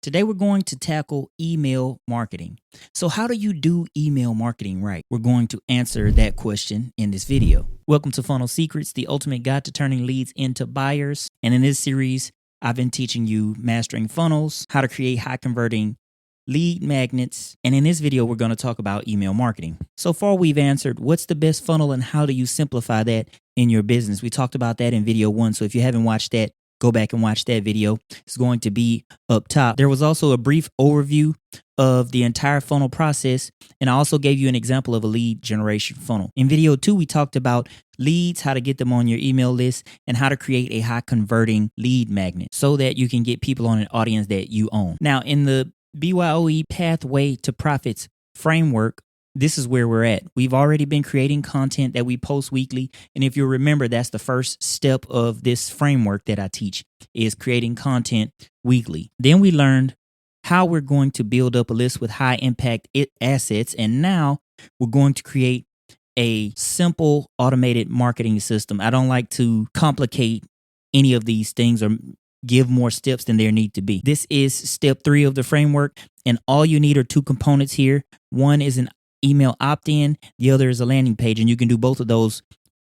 Today we're going to tackle email marketing. So how do you do email marketing right? We're going to answer that question in this video. Welcome to Funnel Secrets, the ultimate guide to turning leads into buyers. And in this series, I've been teaching you mastering funnels, how to create high converting lead magnets. And in this video, we're going to talk about email marketing. So far, we've answered what's the best funnel and how do you simplify that in your business. We talked about that in video 1. So if you haven't watched that, go back and watch that video. It's going to be up top. There was also a brief overview of the entire funnel process, and I also gave you an example of a lead generation funnel. In video 2, we talked about leads, how to get them on your email list, and how to create a high converting lead magnet so that you can get people on an audience that you own. Now, in the BYOE Pathway to Profits framework, this is where we're at. We've already been creating content that we post weekly. And if you remember, that's the first step of this framework that I teach is creating content weekly. Then we learned how we're going to build up a list with high impact assets. And now we're going to create a simple automated marketing system. I don't like to complicate any of these things or give more steps than there need to be. This is step 3 of the framework. And all you need are 2 components here. One is an email opt-in, the other is a landing page, and you can do both of those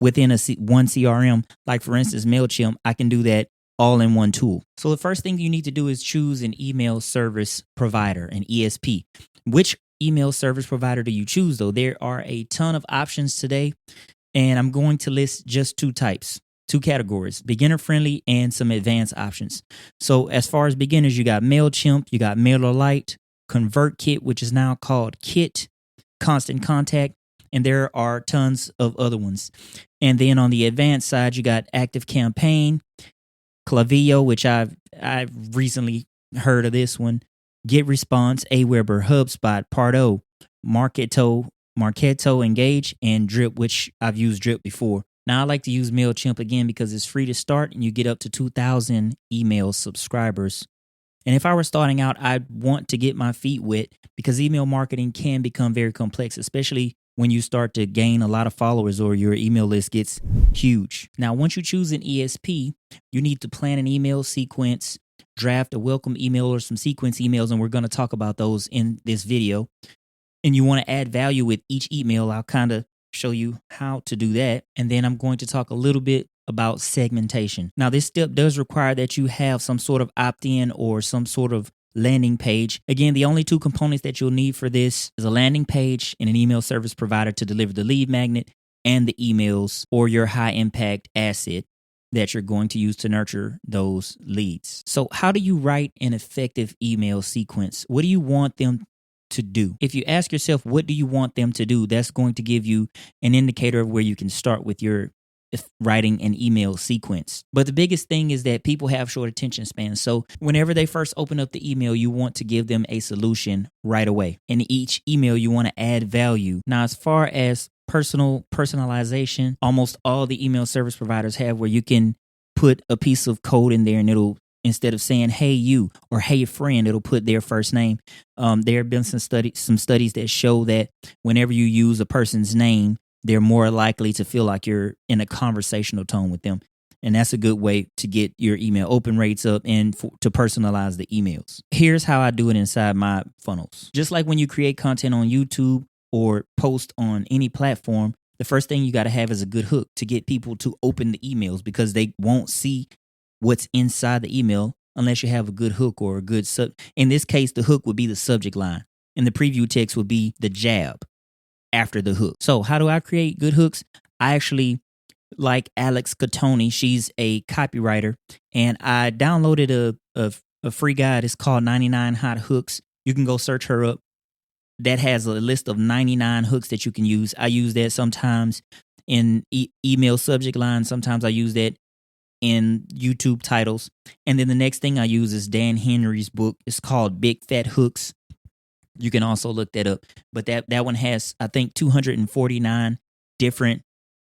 within one CRM. Like for instance, MailChimp, I can do that all in one tool. So the first thing you need to do is choose an email service provider, an ESP. Which email service provider do you choose though? There are a ton of options today, and I'm going to list just 2 types. 2 categories, beginner friendly and some advanced options. So as far as beginners, you got MailChimp, you got MailerLite, ConvertKit, which is now called Kit, Constant Contact, and there are tons of other ones. And then on the advanced side, you got ActiveCampaign, Klaviyo, which I've recently heard of this one, GetResponse, Aweber, HubSpot, Part3, Marketo, Engage, and Drip, which I've used Drip before. Now I like to use MailChimp again because it's free to start and you get up to 2,000 email subscribers. And if I were starting out, I'd want to get my feet wet because email marketing can become very complex, especially when you start to gain a lot of followers or your email list gets huge. Now, once you choose an ESP, you need to plan an email sequence, draft a welcome email or some sequence emails, and we're going to talk about those in this video. And you want to add value with each email. I'll kind of show you how to do that. And then I'm going to talk a little bit about segmentation. Now, this step does require that you have some sort of opt-in or some sort of landing page. Again, the only 2 components that you'll need for this is a landing page and an email service provider to deliver the lead magnet and the emails or your high impact asset that you're going to use to nurture those leads. So how do you write an effective email sequence? What do you want them to do? If you ask yourself, what do you want them to do? That's going to give you an indicator of where you can start with your writing an email sequence. But the biggest thing is that people have short attention spans. So whenever they first open up the email, you want to give them a solution right away. In each email, you want to add value. Now, as far as personalization, almost all the email service providers have where you can put a piece of code in there and it'll, instead of saying, hey, you or hey, friend, it'll put their first name. There have been some studies that show that whenever you use a person's name, they're more likely to feel like you're in a conversational tone with them. And that's a good way to get your email open rates up and to personalize the emails. Here's how I do it inside my funnels. Just like when you create content on YouTube or post on any platform, the first thing you got to have is a good hook to get people to open the emails because they won't see what's inside the email unless you have a good hook or a good in this case, the hook would be the subject line and the preview text would be the jab after the hook. So how do I create good hooks? I actually like Alex Catoni. She's a copywriter, and I downloaded a free guide. It's called 99 Hot Hooks. You can go search her up. That has a list of 99 hooks that you can use. I use that sometimes in email subject lines. Sometimes I use that in YouTube titles. And then the next thing I use is Dan Henry's book. It's called Big Fat Hooks. You can also look that up. But that one has, I think, 249 different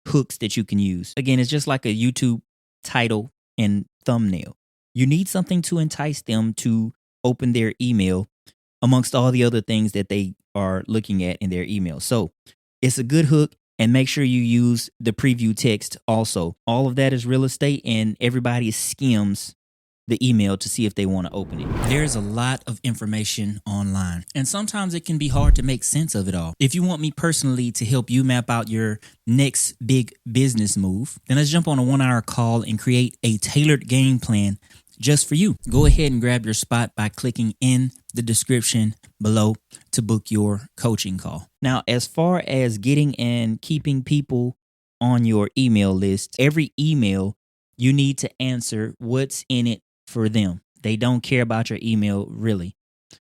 hooks that you can use. Again, it's just like a YouTube title and thumbnail. You need something to entice them to open their email amongst all the other things that they are looking at in their email. So it's a good hook, and make sure you use the preview text also. All of that is real estate, and everybody skims the email to see if they want to open it. There's a lot of information online, and sometimes it can be hard to make sense of it all. If you want me personally to help you map out your next big business move, then let's jump on a 1-hour call and create a tailored game plan just for you. Go ahead and grab your spot by clicking in the description below to book your coaching call. Now, as far as getting and keeping people on your email list, every email you need to answer what's in it for them. They don't care about your email really.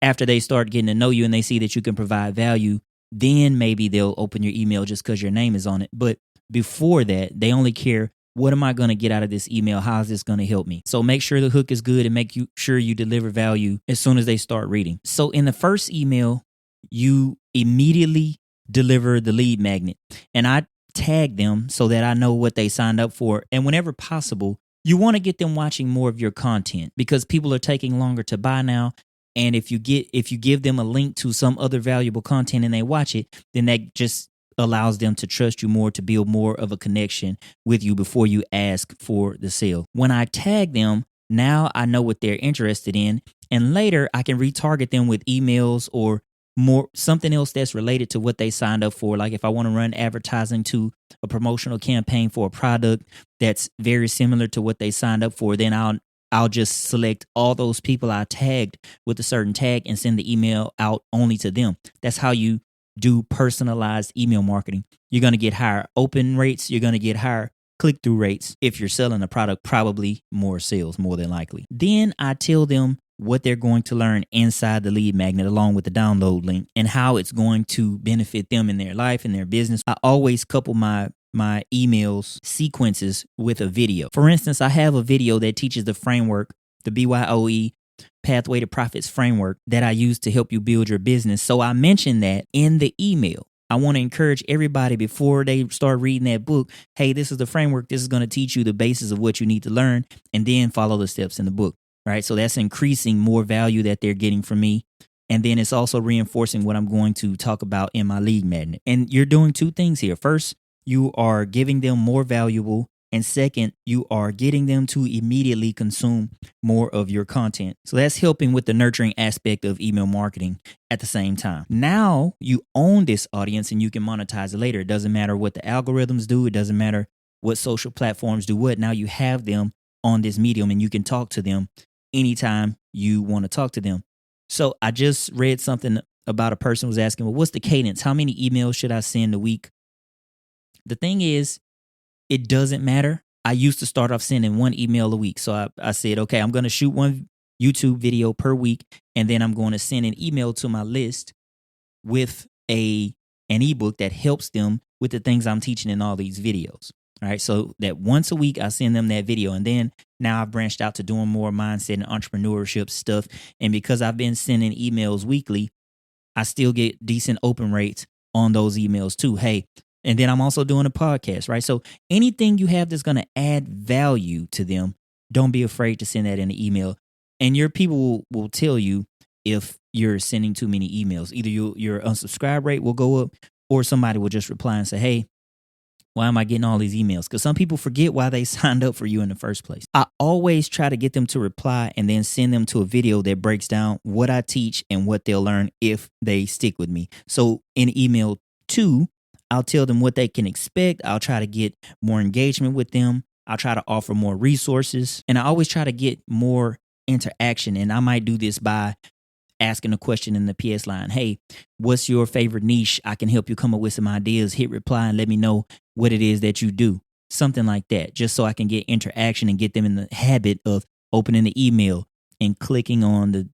After they start getting to know you and they see that you can provide value, then maybe they'll open your email just because your name is on it. But before that, they only care, what am I going to get out of this email? How is this going to help me? So make sure the hook is good and make sure you deliver value as soon as they start reading. So in the first email, you immediately deliver the lead magnet. And I tag them so that I know what they signed up for. And whenever possible, you want to get them watching more of your content because people are taking longer to buy now. And if you give them a link to some other valuable content and they watch it, then that just allows them to trust you more, to build more of a connection with you before you ask for the sale. When I tag them, now I know what they're interested in, and later I can retarget them with emails or more something else that's related to what they signed up for. Like if I want to run advertising to a promotional campaign for a product that's very similar to what they signed up for, then I'll just select all those people I tagged with a certain tag and send the email out only to them. That's how you do personalized email marketing. You're going to get higher open rates. You're going to get higher click-through rates. If you're selling a product, probably more sales, more than likely. Then I tell them what they're going to learn inside the lead magnet along with the download link and how it's going to benefit them in their life and their business. I always couple my emails sequences with a video. For instance, I have a video that teaches the framework, the BYOE Pathway to Profits framework that I use to help you build your business. So I mentioned that in the email. I want to encourage everybody before they start reading that book, hey, this is the framework. This is going to teach you the basis of what you need to learn, and then follow the steps in the book. Right. So that's increasing more value that they're getting from me. And then it's also reinforcing what I'm going to talk about in my lead magnet. And you're doing two things here. First, you are giving them more valuable. And second, you are getting them to immediately consume more of your content. So that's helping with the nurturing aspect of email marketing at the same time. Now you own this audience and you can monetize it later. It doesn't matter what the algorithms do. It doesn't matter what social platforms do what. Now you have them on this medium and you can talk to them anytime you want to talk to them. So I just read something about a person who was asking, well, what's the cadence? How many emails should I send a week? The thing is, it doesn't matter. I used to start off sending one email a week. So I said, okay, I'm going to shoot one YouTube video per week, and then I'm going to send an email to my list with an ebook that helps them with the things I'm teaching in all these videos. All right, so that once a week I send them that video, and then now I've branched out to doing more mindset and entrepreneurship stuff. And because I've been sending emails weekly, I still get decent open rates on those emails too. Hey, and then I'm also doing a podcast, right? So anything you have that's going to add value to them, don't be afraid to send that in an email. And your people will tell you if you're sending too many emails. Either your unsubscribe rate will go up, or somebody will just reply and say, hey, why am I getting all these emails? Because some people forget why they signed up for you in the first place. I always try to get them to reply and then send them to a video that breaks down what I teach and what they'll learn if they stick with me. So in email 2, I'll tell them what they can expect. I'll try to get more engagement with them. I'll try to offer more resources. And I always try to get more interaction. And I might do this by asking a question in the PS line. Hey, what's your favorite niche? I can help you come up with some ideas. Hit reply and let me know what it is that you do. Something like that, just so I can get interaction and get them in the habit of opening the email and clicking on the,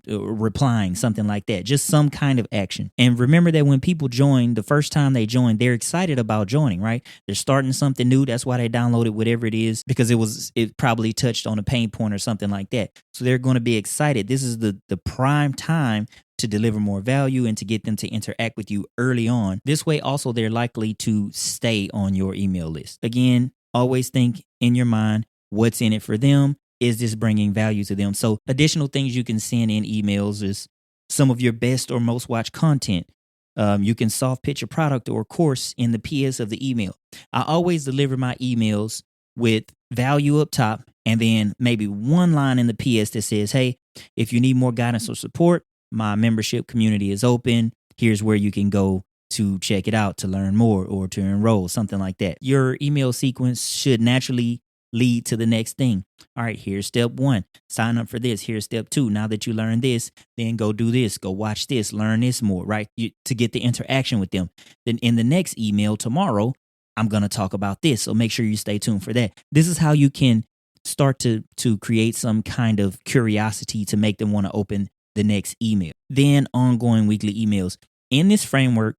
replying, something like that. Just some kind of action. And remember that when people join, the first time they join, they're excited about joining, right? They're starting something new. That's why they downloaded whatever it is, because it probably touched on a pain point or something like that. So they're going to be excited. This is the prime time to deliver more value and to get them to interact with you early on. This way also they're likely to stay on your email list. Again, always think in your mind, what's in it for them? Is this bringing value to them? So additional things you can send in emails is some of your best or most watched content. You can soft pitch a product or course in the PS of the email. I always deliver my emails with value up top and then maybe one line in the PS that says, hey, if you need more guidance or support, my membership community is open. Here's where you can go to check it out, to learn more, or to enroll, something like that. Your email sequence should naturally lead to the next thing. All right, here's step 1. Sign up for this. Here's step 2. Now that you learn this, then go do this, go watch this, learn this more, right? To get the interaction with them. Then in the next email tomorrow, I'm going to talk about this. So make sure you stay tuned for that. This is how you can start to create some kind of curiosity to make them want to open the next email. Then ongoing weekly emails. In this framework,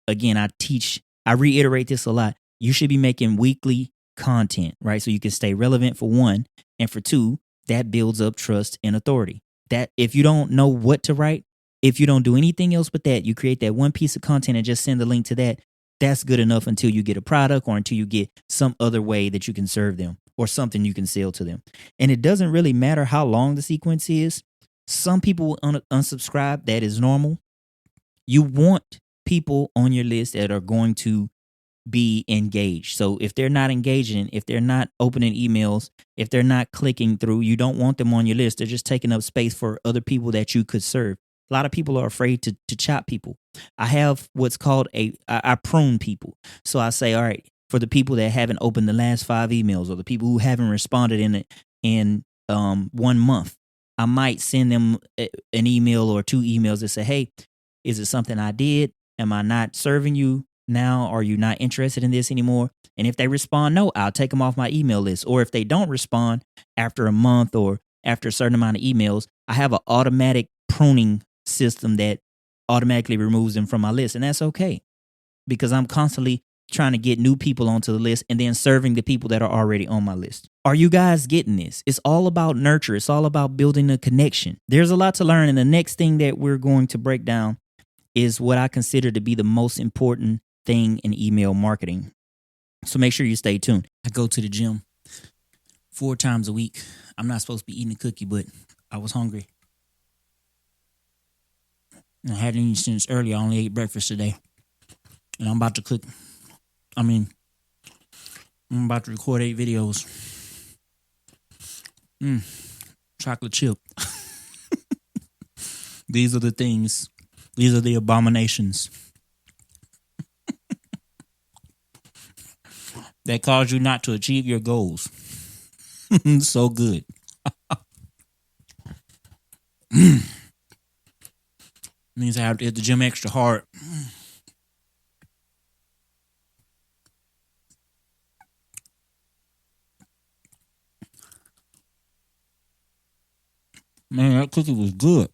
again, I reiterate this a lot. You should be making weekly content, right? So you can stay relevant, for one, and for two, that builds up trust and authority. That if you don't know what to write, if you don't do anything else but that, you create that one piece of content and just send the link to that, that's good enough until you get a product or until you get some other way that you can serve them or something you can sell to them. And it doesn't really matter how long the sequence is. Some people will unsubscribe. That is normal. You want people on your list that are going to be engaged. So if they're not engaging, if they're not opening emails, if they're not clicking through, you don't want them on your list. They're just taking up space for other people that you could serve. A lot of people are afraid to chop people. I have what's called I prune people. So I say, all right, for the people that haven't opened the last 5 emails or the people who haven't responded in 1 month, I might send them an email or 2 emails that say, hey, is it something I did? Am I not serving you now? Are you not interested in this anymore? And if they respond no, I'll take them off my email list. Or if they don't respond after a month or after a certain amount of emails, I have an automatic pruning system that automatically removes them from my list. And that's okay, because I'm constantly trying to get new people onto the list and then serving the people that are already on my list. Are you guys getting this? It's all about nurture. It's all about building a connection. There's a lot to learn. And the next thing that we're going to break down is what I consider to be the most important thing in email marketing. So make sure you stay tuned. I go to the gym 4 times a week. I'm not supposed to be eating a cookie, but I was hungry. I hadn't eaten since early. I only ate breakfast today. And I'm about to cook. I'm about to record 8 videos. Chocolate chip. These are the things. These are the abominations that cause you not to achieve your goals. So good. Means I have to hit the gym extra hard. Man, that cookie was good.